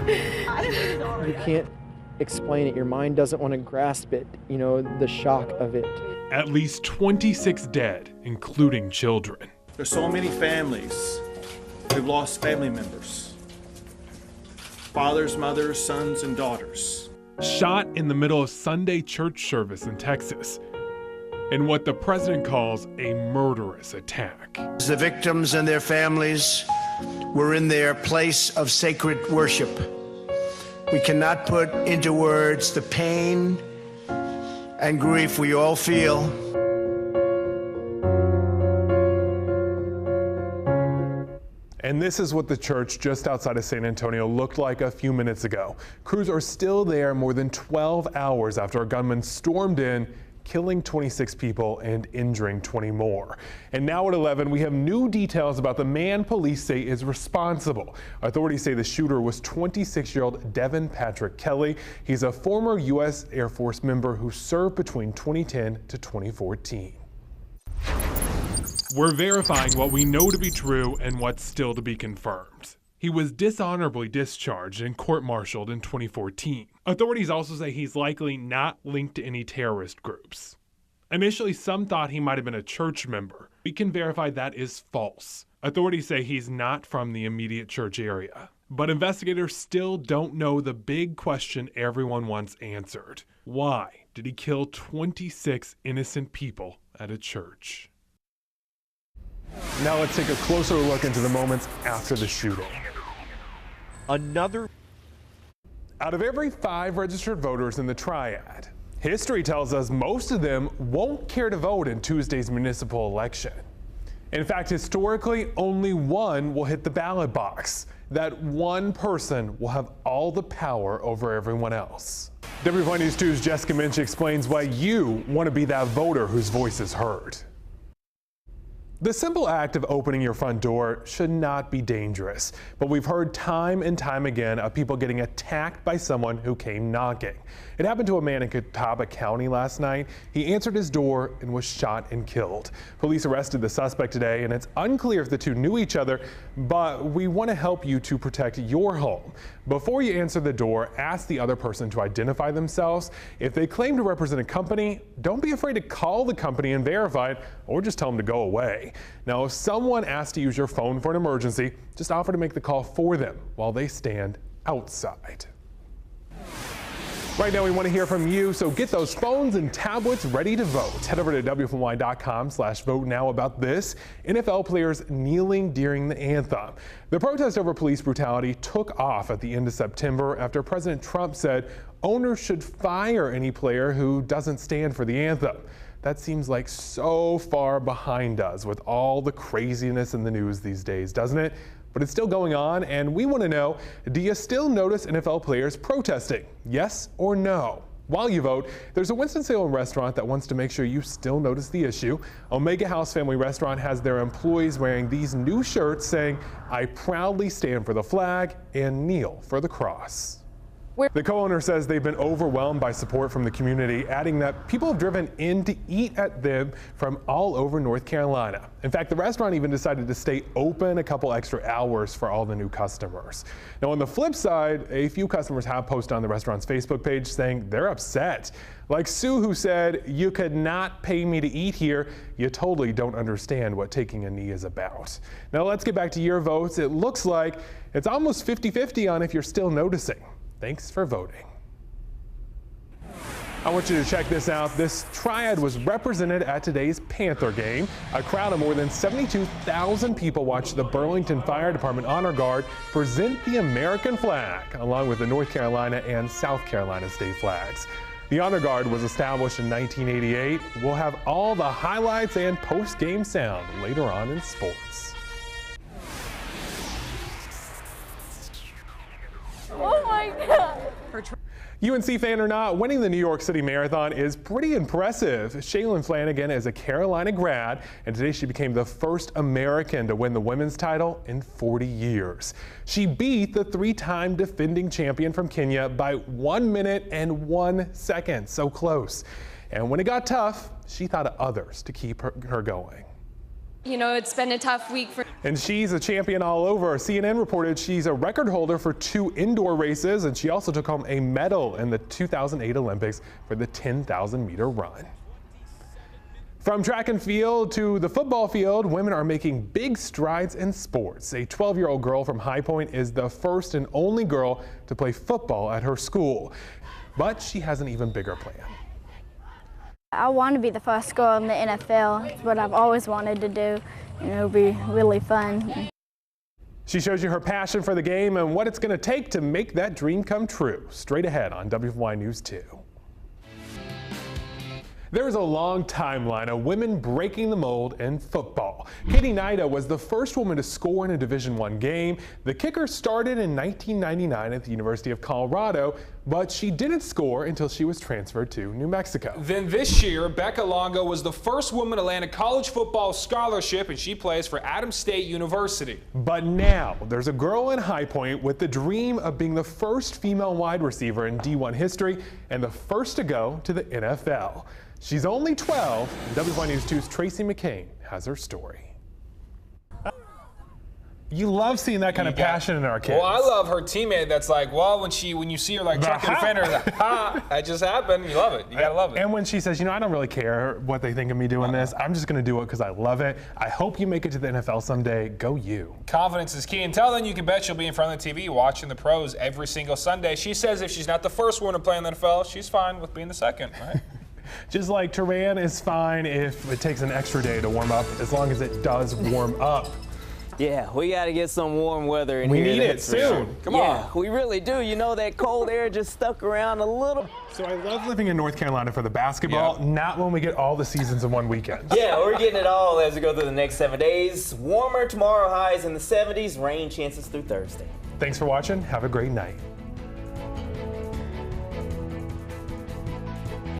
You can't explain it. Your mind doesn't want to grasp it, the shock of it. At least 26 dead, including children. There's so many families who've lost family members. Fathers, mothers, sons, and daughters. Shot in the middle of Sunday church service in Texas, in what the president calls a murderous attack. The victims and their families were in their place of sacred worship. We cannot put into words the pain and grief we all feel. And this is what the church just outside of San Antonio looked like a few minutes ago. Crews are still there more than 12 hours after a gunman stormed in, killing 26 people and injuring 20 more. And now at 11, we have new details about the man police say is responsible. Authorities say the shooter was 26-year-old Devin Patrick Kelly. He's a former U.S. Air Force member who served between 2010 to 2014. We're verifying what we know to be true and what's still to be confirmed. He was dishonorably discharged and court-martialed in 2014. Authorities also say he's likely not linked to any terrorist groups. Initially, some thought he might have been a church member. We can verify that is false. Authorities say he's not from the immediate church area. But investigators still don't know the big question everyone wants answered. Why did he kill 26 innocent people at a church? Now let's take a closer look into the moments after the shooting. Out of every 5 registered voters in the triad, history tells us most of them won't care to vote in Tuesday's municipal election. In fact, historically, only one will hit the ballot box. That one person will have all the power over everyone else. WFI News 2's Jessica Minch explains why you want to be that voter whose voice is heard. The simple act of opening your front door should not be dangerous, but we've heard time and time again of people getting attacked by someone who came knocking. It happened to a man in Catawba County last night. He answered his door and was shot and killed. Police arrested the suspect today, and it's unclear if the two knew each other, but we want to help you to protect your home. Before you answer the door, ask the other person to identify themselves. If they claim to represent a company, don't be afraid to call the company and verify it, or just tell them to go away. Now, if someone asks to use your phone for an emergency, just offer to make the call for them while they stand outside. Right now, we want to hear from you, so get those phones and tablets ready to vote. Head over to WFNY.com/vote now about this. NFL players kneeling during the anthem. The protest over police brutality took off at the end of September after President Trump said owners should fire any player who doesn't stand for the anthem. That seems like so far behind us with all the craziness in the news these days, doesn't it? But it's still going on, and we want to know, do you still notice NFL players protesting? Yes or no? While you vote, there's a Winston-Salem restaurant that wants to make sure you still notice the issue. Omega House Family Restaurant has their employees wearing these new shirts saying, "I proudly stand for the flag and kneel for the cross." The co-owner says they've been overwhelmed by support from the community, adding that people have driven in to eat at them from all over North Carolina. In fact, the restaurant even decided to stay open a couple extra hours for all the new customers. Now, on the flip side, a few customers have posted on the restaurant's Facebook page saying they're upset. Like Sue, who said, "You could not pay me to eat here. You totally don't understand what taking a knee is about." Now, let's get back to your votes. It looks like it's almost 50-50 on if you're still noticing. Thanks for voting. I want you to check this out. This triad was represented at today's Panther game. A crowd of more than 72,000 people watched the Burlington Fire Department Honor Guard present the American flag, along with the North Carolina and South Carolina state flags. The Honor Guard was established in 1988. We'll have all the highlights and post-game sound later on in sports. Oh my God. UNC fan or not, winning the New York City Marathon is pretty impressive. Shaylin Flanagan is a Carolina grad, and today she became the first American to win the women's title in 40 years. She beat the 3-time defending champion from Kenya by 1 minute and 1 second, so close. And when it got tough, she thought of others to keep her going. You know, it's been a tough week for. And she's a champion all over. CNN reported she's a record holder for 2 indoor races, and she also took home a medal in the 2008 Olympics for the 10,000-meter run. From track and field to the football field, women are making big strides in sports. A 12-year-old girl from High Point is the first and only girl to play football at her school. But she has an even bigger plan. I want to be the first girl in the NFL. It's what I've always wanted to do, and it'll be really fun. She shows you her passion for the game and what it's going to take to make that dream come true. Straight ahead on WFY News 2. There is a long timeline of women breaking the mold in football. Katie Nida was the first woman to score in a Division I game. The kicker started in 1999 at the University of Colorado, but she didn't score until she was transferred to New Mexico. Then this year, Becca Longo was the first woman to land a college football scholarship, and she plays for Adams State University. But now there's a girl in High Point with the dream of being the first female wide receiver in D1 history and the first to go to the NFL. She's only 12, and WFY News 2's Tracy McCain has her story. You love seeing that kind of passion in our kids. Well, I love her teammate that's like, well, when you see her like truck the defender, like, ha, that just happened. You love it. You gotta love it. And when she says, you know, I don't really care what they think of me doing this. I'm just gonna do it because I love it. I hope you make it to the NFL someday. Go you. Confidence is key. Until then, you can bet she'll be in front of the TV watching the pros every single Sunday. She says if she's not the first one to play in the NFL, she's fine with being the second, right? Just like Turan is fine if it takes an extra day to warm up, as long as it does warm up. Yeah, we got to get some warm weather in here. We need it soon. Sure. Come on. Yeah, we really do. You know, that cold air just stuck around a little. So I love living in North Carolina for the basketball, not when we get all the seasons in one weekend. Yeah, we're getting it all as we go through the next 7 days. Warmer tomorrow, highs in the 70s, rain chances through Thursday. Thanks for watching. Have a great night.